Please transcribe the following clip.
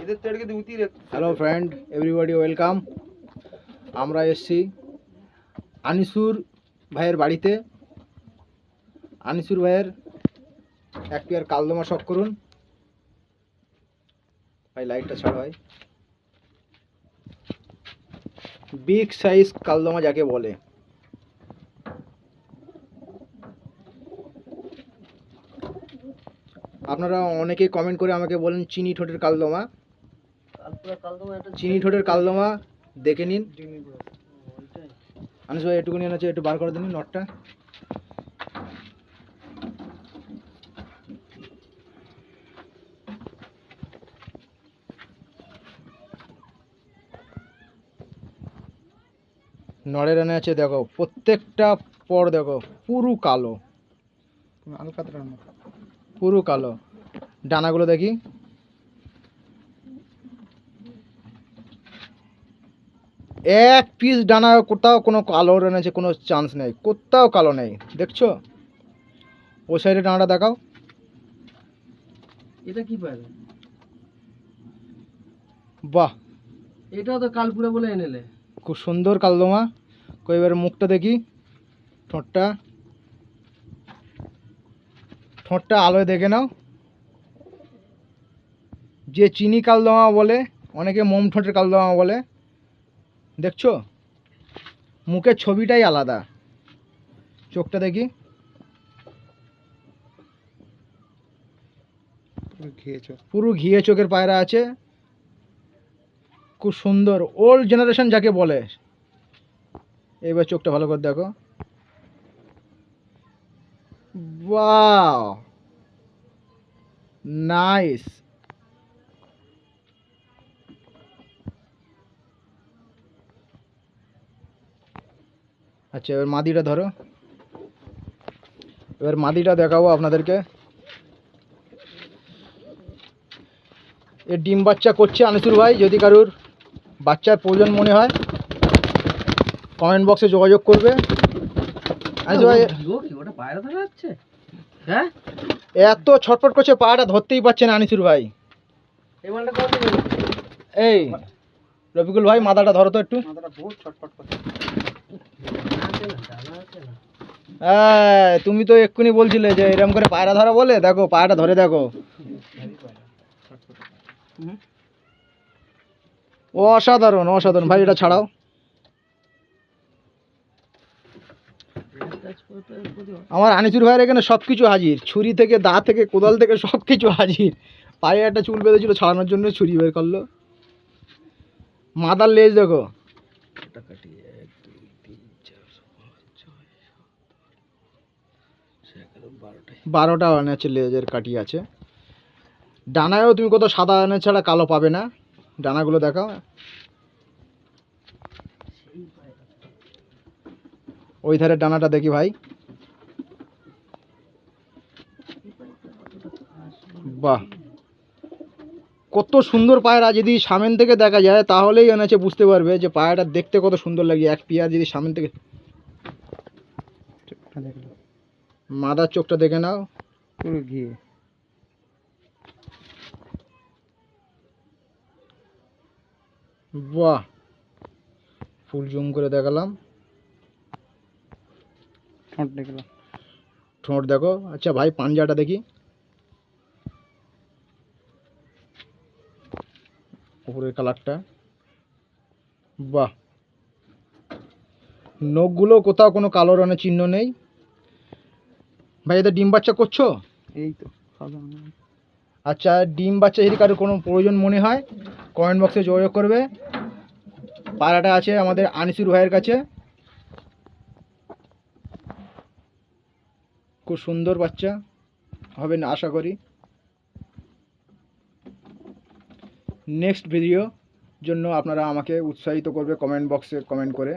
Hello friend, everybody welcome. আমরা এসছি আনিসুর ভাইয়ের বাড়িতে। আনিসুর ভাইয়ের এক পেয়ার কালদমা শখ করুন ভাই। লাইটটা ছাড়া হয়, বিগ সাইজ কালদমা যাকে বলে। আপনারা অনেকেই কমেন্ট করে আমাকে বলেন চিনি ঠোঁটের কালদমা। চিনি ঠোঁটের কালদমা দেখে নিন। আনিস ভাই একটুখানি আছে, একটু বার করে দিন নটটা। নড়ের এনে আছে, দেখো প্রত্যেকটা পর দেখো পুরো কালো, পুরো কালো। ডানাগুলো দেখি, এক পিস ডানা কোথাও কোনো কালো এনেছে, কোনো চান্স নেই, কোথাও কালো নেই। দেখছো ওই সাইডে ডানাটা দেখাও। এটা কি পায়? বাহ, এটাও তো কালপুরা বলে এনেলে। খুব সুন্দর কালদমা। কয়েকবার মুখটা দেখি, ঠোঁটটা ঠোঁটটা আলোয় দেখে নাও। যে চিনি কালদমা বলে, অনেকে মোম ঠোঁটের কালদমা বলে। দেখছো মুখের ছবিটাই আলাদা। চোখটা দেখি, পুরো ঘিয়ে চোখের পায়রা আছে, খুব সুন্দর। ওল্ড জেনারেশন যাকে বলে। এবার চোখটা ভালো করে দেখো। Wow, nice. আচ্ছা, এবার মাদিটা ধরো। এবার মাদিটা দেখাবো আপনাদেরকে। এ ডিম বাচ্চা করছে আনিসুর ভাই। যদি কারুর বাচ্চার প্রয়োজন মনে হয় কমেন্ট বক্সে যোগাযোগ করবে। আনিসুর ভাই ওটা পায়রা ধরা যাচ্ছে? হ্যাঁ, এত ছটফট করছে, পাটা ধরতেই পারছে না আনিসুর ভাই। এই মালটা কত দিন? এই রফিকুল ভাই, মাথাটা ধরো তো একটু। মাথাটা বহুত ছটফট করছে। তুমি তো এক্ষুনি বলছিলে যে এরকম করে পায়রা ধরা বলে। দেখো পায়রাটা ধরে দেখো, অসাধারণ অসাধারণ ভাই। এটা ছাড়াও। আমার আনিসুর ভাইয়ের এখানে সব কিছু হাজির, ছুরি থেকে দা থেকে কোদাল থেকে সব কিছু হাজির। পায়ে একটা চুল বেঁধেছিল, ছাড়ানোর জন্য ছুরি বের করলো। মাদার লেজ দেখো, 12টা আছে লেজের কাটি আছে। ডানায়ও তুমি কোথাও সাদা আনা ছাড়া কালো পাবে না। ডানাগুলো দেখাও। ওই ধারের ডানাটা দেখি ভাই। বাহ, কত সুন্দর পায়রা। যদি সামনে থেকে দেখা যায় তাহলেই এনেছে বুঝতে পারবে যে পায়রাটা দেখতে কত সুন্দর লাগে। এক পেয়ার যদি সামনে থেকে। মাদার চোখটা দেখে নাও, পুরো ঘিয়ে। বাহ, ফুল জুম করে দেখালাম। ঠোঁট দেখলাম, ঠোঁট দেখো। আচ্ছা ভাই, পাঞ্জাটা দেখি। উপরের কালারটা, বাহ। নখগুলো কোথাও কোনো কালো রঙের চিহ্ন নেই। ভাই এদের ডিম বাচ্চা করছো? এই তো। আচ্ছা, ডিম বাচ্চা যদি কারোর কোনো প্রয়োজন মনে হয় কমেন্ট বক্সে যোগাযোগ করবে। পায়রাটা আছে আমাদের আনিসুর ভাইয়ের কাছে। খুব সুন্দর বাচ্চা হবে না আশা করি। নেক্সট ভিডিও জন্য আপনারা আমাকে উৎসাহিত করবে কমেন্ট বক্সে কমেন্ট করে।